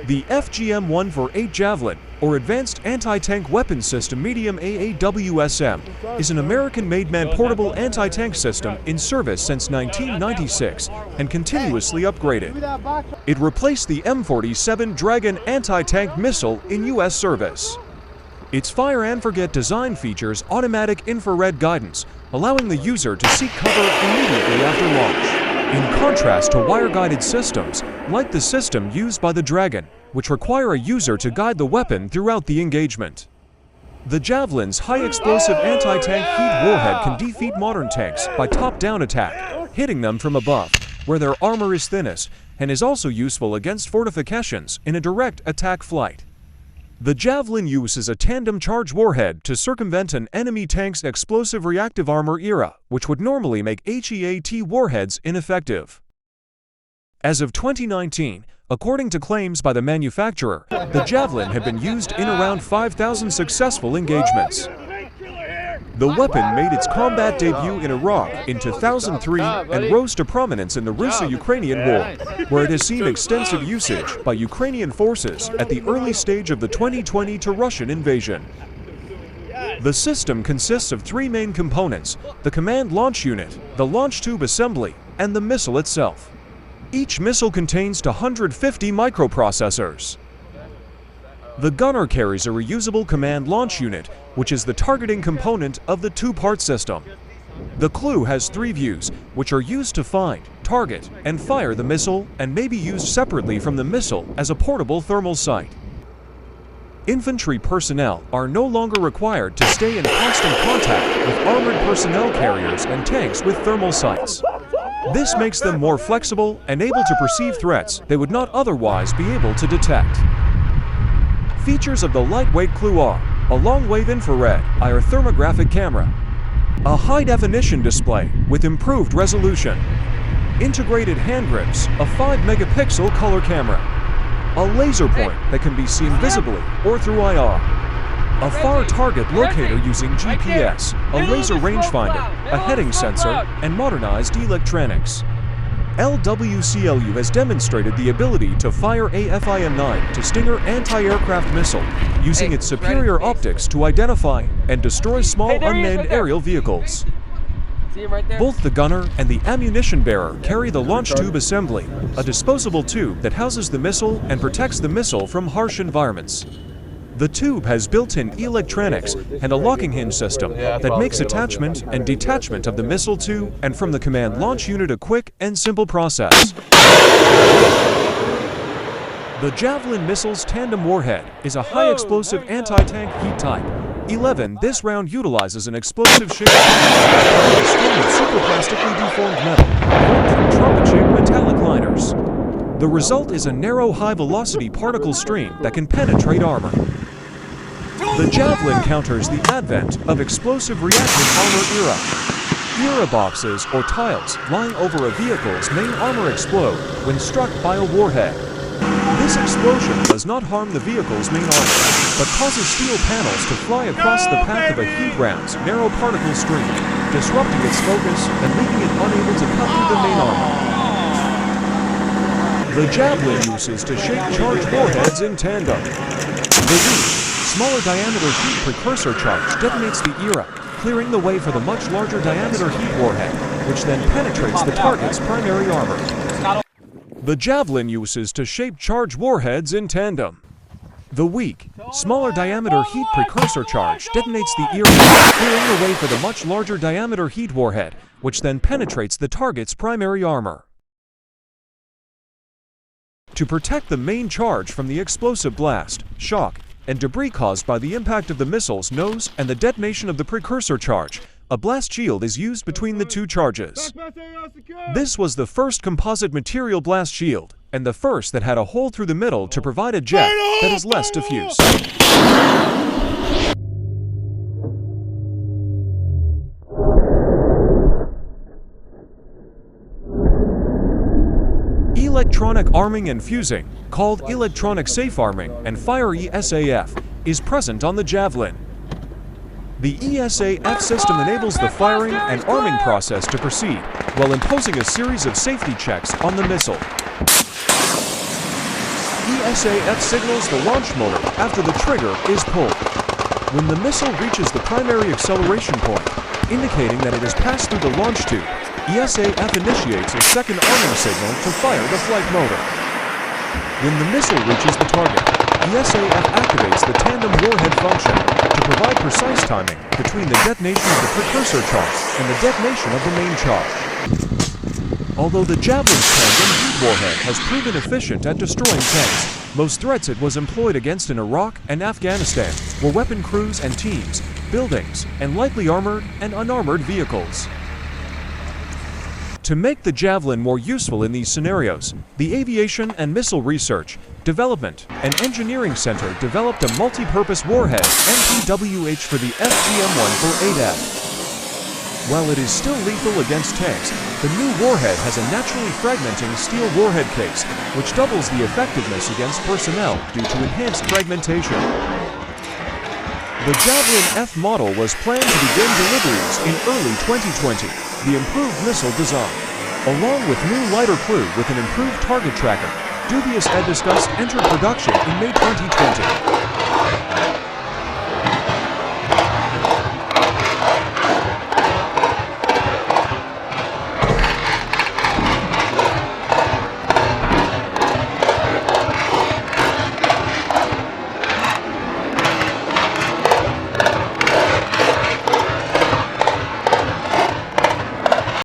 The FGM-148 Javelin, or Advanced Anti-Tank Weapons System Medium AAWSM, is an American-made man-portable anti-tank system in service since 1996 and continuously upgraded. It replaced the M47 Dragon anti-tank missile in U.S. service. Its fire and forget design features automatic infrared guidance, allowing the user to seek cover immediately after launch. In contrast to wire-guided systems, like the system used by the Dragon, which require a user to guide the weapon throughout the engagement. The Javelin's high-explosive anti-tank heat warhead can defeat modern tanks by top-down attack, hitting them from above, where their armor is thinnest, and is also useful against fortifications in a direct attack flight. The Javelin uses a tandem charge warhead to circumvent an enemy tank's explosive reactive armor era, which would normally make HEAT warheads ineffective. As of 2019, according to claims by the manufacturer, the Javelin had been used in around 5,000 successful engagements. The weapon made its combat debut in Iraq in 2003 and rose to prominence in the Russo-Ukrainian War, where it has seen extensive usage by Ukrainian forces at the early stage of the 2022 Russian invasion. The system consists of three main components: the command launch unit, the launch tube assembly, and the missile itself. Each missile contains 250 microprocessors. The gunner carries a reusable command launch unit, which is the targeting component of the two-part system. The CLU has three views, which are used to find, target, and fire the missile, and may be used separately from the missile as a portable thermal sight. Infantry personnel are no longer required to stay in constant contact with armored personnel carriers and tanks with thermal sights. This makes them more flexible and able to perceive threats they would not otherwise be able to detect. Features of the lightweight CLU are a long-wave infrared thermographic camera, a high-definition display with improved resolution, integrated hand grips, a 5-megapixel color camera, a laser point that can be seen visibly or through IR, a far target locator using GPS, a laser rangefinder, a heading sensor, and modernized electronics. LWCLU has demonstrated the ability to fire a FIM-9 to Stinger anti-aircraft missile, using its superior optics to identify and destroy small unmanned aerial vehicles. Both the gunner and the ammunition bearer carry the launch tube assembly, a disposable tube that houses the missile and protects the missile from harsh environments. The tube has built-in electronics and a locking hinge system that makes attachment and detachment of the missile to and from the command launch unit a quick and simple process. The Javelin missile's tandem warhead is a high-explosive anti-tank heat type 11. This round utilizes an explosive shaped a string of superplastically deformed metal formed from trumpet-shaped metallic liners. The result is a narrow high-velocity particle stream that can penetrate armor. The Javelin counters the advent of explosive reactive armor era. Era boxes or tiles lying over a vehicle's main armor explode when struck by a warhead. This explosion does not harm the vehicle's main armor, but causes steel panels to fly across the path of a heat round's narrow particle stream, disrupting its focus and leaving it unable to cut through the main armor. The Javelin uses to shape charge warheads in tandem. The weak, smaller diameter heat precursor charge detonates the era, clearing the way for the much larger diameter heat warhead, which then penetrates the target's primary armor. The Javelin uses to shape charge warheads in tandem. The weak, smaller diameter heat precursor charge detonates the era, clearing the way for the much larger diameter heat warhead, which then penetrates the target's primary armor. To protect the main charge from the explosive blast, shock, and debris caused by the impact of the missile's nose and the detonation of the precursor charge, a blast shield is used between the two charges. This was the first composite material blast shield, and the first that had a hole through the middle to provide a jet that is less diffuse. Electronic arming and fusing, called electronic safe arming and fire ESAF, is present on the Javelin. The ESAF system enables the firing and arming process to proceed while imposing a series of safety checks on the missile. ESAF signals the launch motor after the trigger is pulled. When the missile reaches the primary acceleration point, indicating that it has passed through the launch tube, ESAF initiates a second arming signal to fire the flight motor. When the missile reaches the target, ESAF activates the tandem warhead function to provide precise timing between the detonation of the precursor charge and the detonation of the main charge. Although the Javelin's tandem heat warhead has proven efficient at destroying tanks, most threats it was employed against in Iraq and Afghanistan were weapon crews and teams, buildings, and lightly armored and unarmored vehicles. To make the Javelin more useful in these scenarios, the Aviation and Missile Research, Development, and Engineering Center developed a multi-purpose warhead, MPWH, for the FGM-148F. While it is still lethal against tanks, the new warhead has a naturally fragmenting steel warhead case, which doubles the effectiveness against personnel due to enhanced fragmentation. The Javelin F model was planned to begin deliveries in early 2020. The improved missile design, along with new lighter crew with an improved target tracker, Dubious had discussed entered production in May 2020.